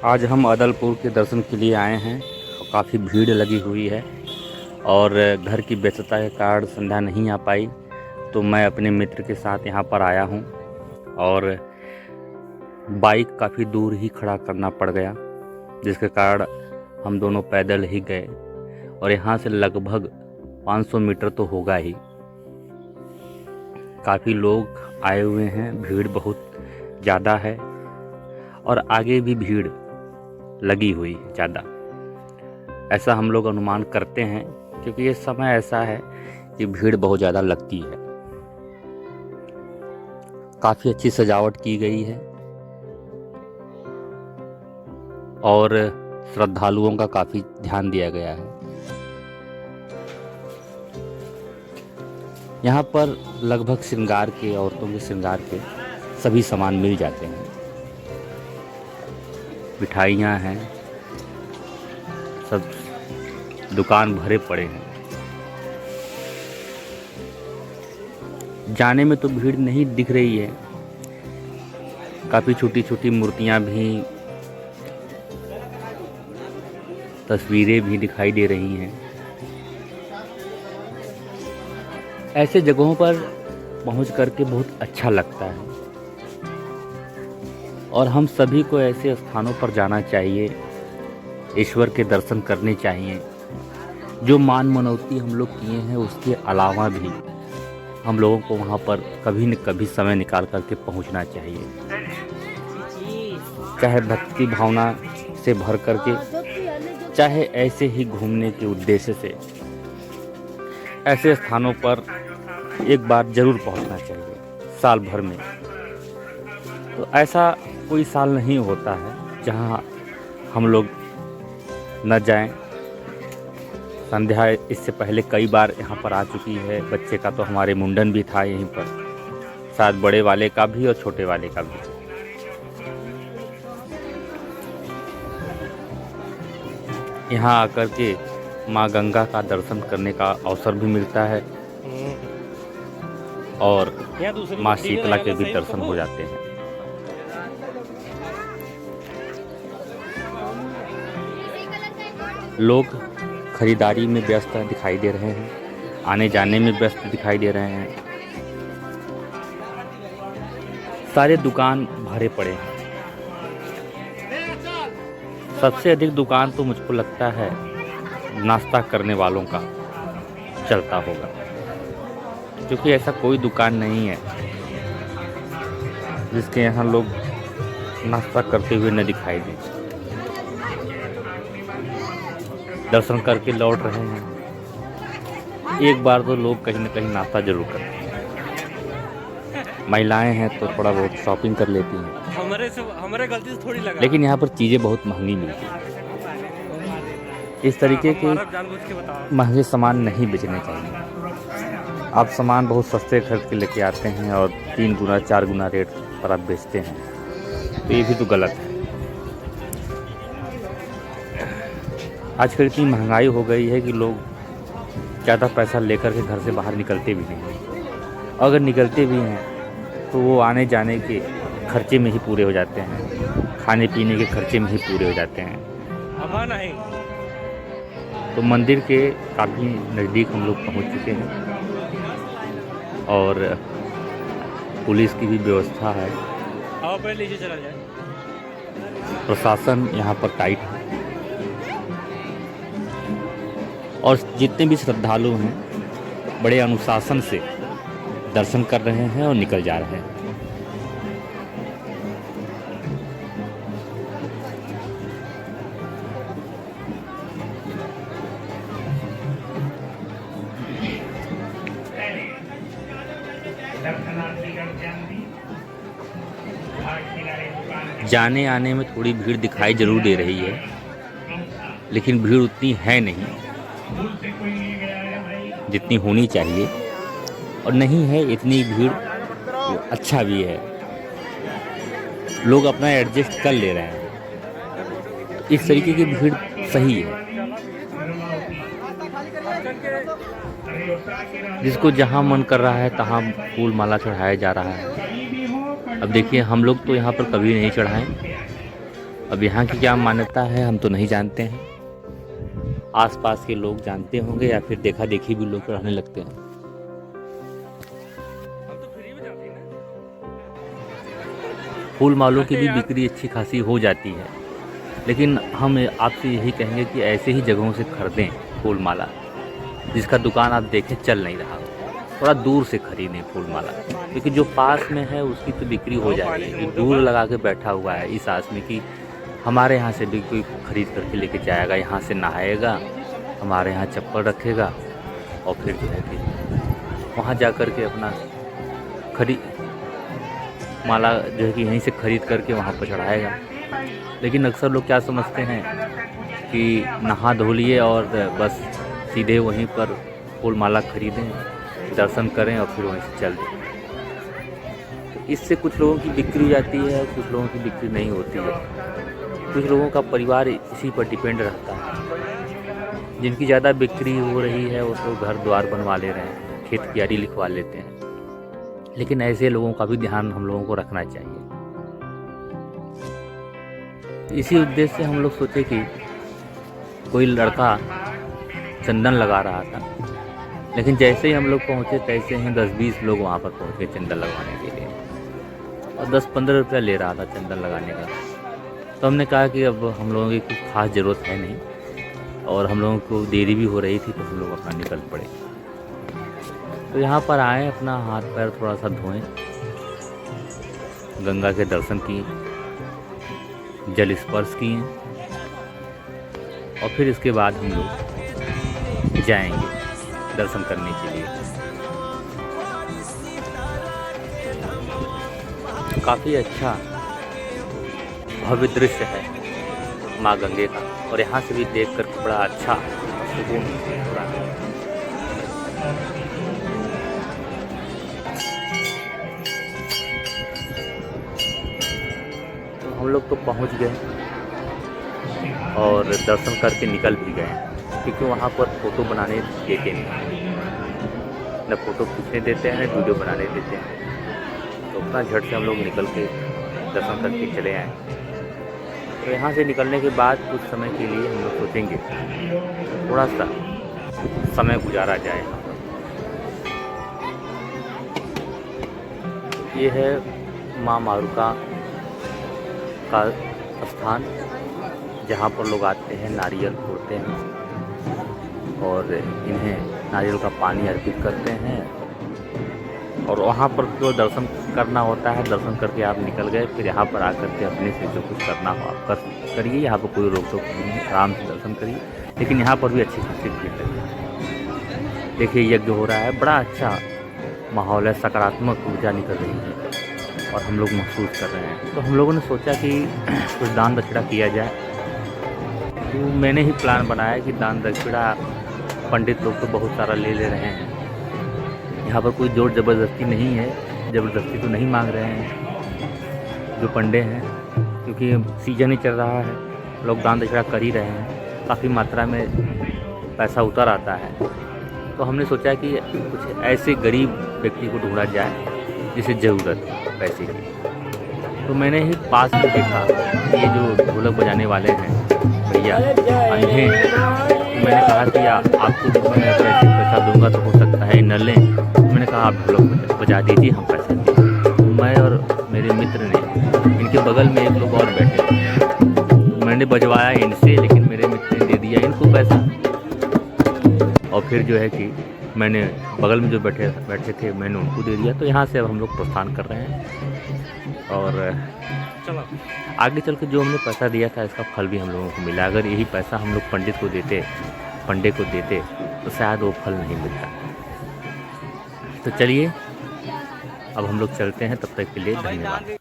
आज हम अदलपुर के दर्शन के लिए आए हैं। काफ़ी भीड़ लगी हुई है और घर की व्यस्तता के कारण संध्या नहीं आ पाई, तो मैं अपने मित्र के साथ यहाँ पर आया हूँ और बाइक काफ़ी दूर ही खड़ा करना पड़ गया, जिसके कारण हम दोनों पैदल ही गए और यहाँ से लगभग 500 मीटर तो होगा ही। काफ़ी लोग आए हुए हैं, भीड़ बहुत ज़्यादा है और आगे भी भीड़ लगी हुई ज़्यादा, ऐसा हम लोग अनुमान करते हैं, क्योंकि ये समय ऐसा है कि भीड़ बहुत ज़्यादा लगती है। काफ़ी अच्छी सजावट की गई है और श्रद्धालुओं का काफ़ी ध्यान दिया गया है। यहाँ पर लगभग श्रृंगार के, औरतों के श्रृंगार के सभी सामान मिल जाते हैं। मिठाइयाँ हैं, सब दुकान भरे पड़े हैं। जाने में तो भीड़ नहीं दिख रही है, काफ़ी छोटी छोटी मूर्तियाँ भी, तस्वीरें भी दिखाई दे रही हैं। ऐसे जगहों पर पहुंच करके बहुत अच्छा लगता है और हम सभी को ऐसे स्थानों पर जाना चाहिए, ईश्वर के दर्शन करने चाहिए। जो मान मनौती हम लोग किए हैं उसके अलावा भी हम लोगों को वहाँ पर कभी न कभी समय निकाल करके पहुँचना चाहिए, चाहे भक्ति भावना से भर करके, चाहे ऐसे ही घूमने के उद्देश्य से। ऐसे स्थानों पर एक बार जरूर पहुँचना चाहिए साल भर में। तो ऐसा कोई साल नहीं होता है जहाँ हम लोग न जाएं। संध्या इससे पहले कई बार यहाँ पर आ चुकी है। बच्चे का तो हमारे मुंडन भी था यहीं पर, साथ बड़े वाले का भी और छोटे वाले का भी। यहाँ आकर के माँ गंगा का दर्शन करने का अवसर भी मिलता है और माँ शीतला के भी दर्शन हो जाते हैं। लोग खरीदारी में व्यस्त दिखाई दे रहे हैं, आने जाने में व्यस्त दिखाई दे रहे हैं। सारे दुकान भरे पड़े हैं। सबसे अधिक दुकान तो मुझको लगता है नाश्ता करने वालों का चलता होगा, क्योंकि ऐसा कोई दुकान नहीं है जिसके यहाँ लोग नाश्ता करते हुए न दिखाई दें। दर्शन करके लौट रहे हैं। एक बार तो लोग कहीं न कहीं नाश्ता जरूर करते हैं। महिलाएं हैं तो थोड़ा बहुत शॉपिंग कर लेती हैं, हमारे गलती से थोड़ी लगा। लेकिन यहाँ पर चीज़ें बहुत महंगी मिलती हैं। इस तरीके के महंगे सामान नहीं बेचने चाहिए। आप सामान बहुत सस्ते खरीद के लेके आते हैं और 3 गुना 4 गुना रेट पर आप बेचते हैं, तो ये भी तो गलत है। आजकल इतनी महंगाई हो गई है कि लोग ज़्यादा पैसा लेकर के घर से बाहर निकलते भी नहीं। अगर निकलते भी हैं तो वो आने जाने के खर्चे में ही पूरे हो जाते हैं, खाने पीने के खर्चे में ही पूरे हो जाते हैं। तो मंदिर के काफ़ी नज़दीक हम लोग पहुंच चुके हैं और पुलिस की भी व्यवस्था है। प्रशासन यहाँ पर टाइट है और जितने भी श्रद्धालु हैं बड़े अनुशासन से दर्शन कर रहे हैं और निकल जा रहे हैं। जाने आने में थोड़ी भीड़ दिखाई जरूर दे रही है, लेकिन भीड़ उतनी है नहीं जितनी होनी चाहिए, और नहीं है इतनी भीड़ तो अच्छा भी है। लोग अपना एडजस्ट कर ले रहे हैं। इस तरीके की भीड़ सही है। जिसको जहाँ मन कर रहा है तहाँ फूल माला चढ़ाया जा रहा है। अब देखिए हम लोग तो यहाँ पर कभी नहीं चढ़ाएं, अब यहाँ की क्या मान्यता है हम तो नहीं जानते हैं, आसपास के लोग जानते होंगे या फिर देखा देखी भी लोग रहने लगते हैं। फूल मालों की भी बिक्री अच्छी खासी हो जाती है, लेकिन हम आपसे यही कहेंगे कि ऐसे ही जगहों से खरीदें फूल माला, जिसका दुकान आप देखें चल नहीं रहा, थोड़ा दूर से खरीदें फूल माला, क्योंकि जो पास में है उसकी तो बिक्री हो जा रही है, जो दूर लगा के बैठा हुआ है इस आस में कि हमारे यहाँ से भी कोई खरीद करके लेके जाएगा, यहाँ से नहाएगा, हमारे यहाँ चप्पल रखेगा और फिर जो है कि वहाँ जा कर के अपना माला जो है कि यहीं से खरीद करके वहाँ पर चढ़ाएगा। लेकिन अक्सर लोग क्या समझते हैं कि नहा धो लिए और बस सीधे वहीं पर फूल माला खरीदें, दर्शन करें और फिर वहीं से चल दें। तो इससे कुछ लोगों की बिक्री हो जाती है, कुछ लोगों की बिक्री नहीं होती है। कुछ लोगों का परिवार इसी पर डिपेंड रहता है। जिनकी ज़्यादा बिक्री हो रही है वो तो घर द्वार बनवा ले रहे हैं, खेत कियारी लिखवा लेते हैं, लेकिन ऐसे लोगों का भी ध्यान हम लोगों को रखना चाहिए। इसी उद्देश्य से हम लोग सोचे कि कोई लड़का चंदन लगा रहा था, लेकिन जैसे ही हम लोग पहुँचे तैसे ही 10-20 लोग वहाँ पर पहुँचे चंदन लगवाने के लिए, और 10-15 रुपया ले रहा था चंदन लगाने का। तो हमने कहा कि अब हम लोगों की कुछ खास ज़रूरत है नहीं और हम लोगों को देरी भी हो रही थी, तो हम लोग अपना निकल पड़े। तो यहाँ पर आए, अपना हाथ पैर थोड़ा सा धोएं, गंगा के दर्शन किए, जल स्पर्श किए और फिर इसके बाद हम लोग जाएंगे दर्शन करने के लिए। काफ़ी अच्छा भव्य दृश्य है माँ गंगे का, और यहाँ से भी देख कर बड़ा अच्छा सुकून हो रहा है। तो हम लोग तो पहुँच गए और दर्शन करके निकल भी गए, क्योंकि वहाँ पर फ़ोटो बनाने देते नहीं, न फ़ोटो खींचने देते हैं न वीडियो बनाने देते हैं। तो अपना झट से हम लोग निकल के दर्शन करके चले आए। तो यहाँ से निकलने के बाद कुछ समय के लिए हम लोग सोचेंगे थोड़ा सा समय गुजारा जाए। ये है माँ मारुका का स्थान, जहाँ पर लोग आते हैं, नारियल फोड़ते हैं और इन्हें नारियल का पानी अर्पित करते हैं, और वहाँ पर जो दर्शन करना होता है, दर्शन करके आप निकल गए, फिर यहाँ पर आकर के अपने से जो कुछ करना हो आप करिए। यहाँ पर कोई रोक टोक नहीं है, आराम से दर्शन करिए। लेकिन यहाँ पर भी अच्छी खासी भीड़ है। देखिए यज्ञ हो रहा है, बड़ा अच्छा माहौल है, सकारात्मक ऊर्जा निकल रही है और हम लोग महसूस कर रहे हैं। तो हम लोगों ने सोचा कि कुछ दान दक्षिणा किया जाए। तो मैंने ही प्लान बनाया कि दान दक्षिणा पंडित लोग तो बहुत सारा ले रहे हैं, यहाँ पर कोई जोर ज़बरदस्ती नहीं है, ज़बरदस्ती तो नहीं मांग रहे हैं जो पंडे हैं, क्योंकि सीजन ही चल रहा है, लोग दान दक्षिणा कर ही रहे हैं, काफ़ी मात्रा में पैसा उतर आता है। तो हमने सोचा कि कुछ ऐसे गरीब व्यक्ति को ढूंढा जाए जिसे ज़रूरत है पैसे की। तो मैंने ही पास में देखा ये जो ढोलक बजाने वाले हैं भैया अंधे, तो मैंने कहा कि आपको मैं पैसा दूंगा तो हो सकता है न लें। मैंने कहा आप ढोलक बजा दीजिए, हम पैसा देंगे। मैं और मेरे मित्र ने, इनके बगल में एक लोग और बैठे थे, मैंने बजवाया इनसे, लेकिन मेरे मित्र ने दे दिया इनको पैसा। और फिर जो है कि मैंने बगल में जो बैठे थे मैंने उनको दे दिया। तो यहाँ से अब हम लोग प्रस्थान कर रहे हैं और चलो आगे चल के जो हमने पैसा दिया था इसका फल भी हम लोगों को मिला। अगर यही पैसा हम लोग पंडे को देते तो शायद वो फल नहीं मिलता। तो चलिए अब हम लोग चलते हैं, तब तक के लिए धन्यवाद।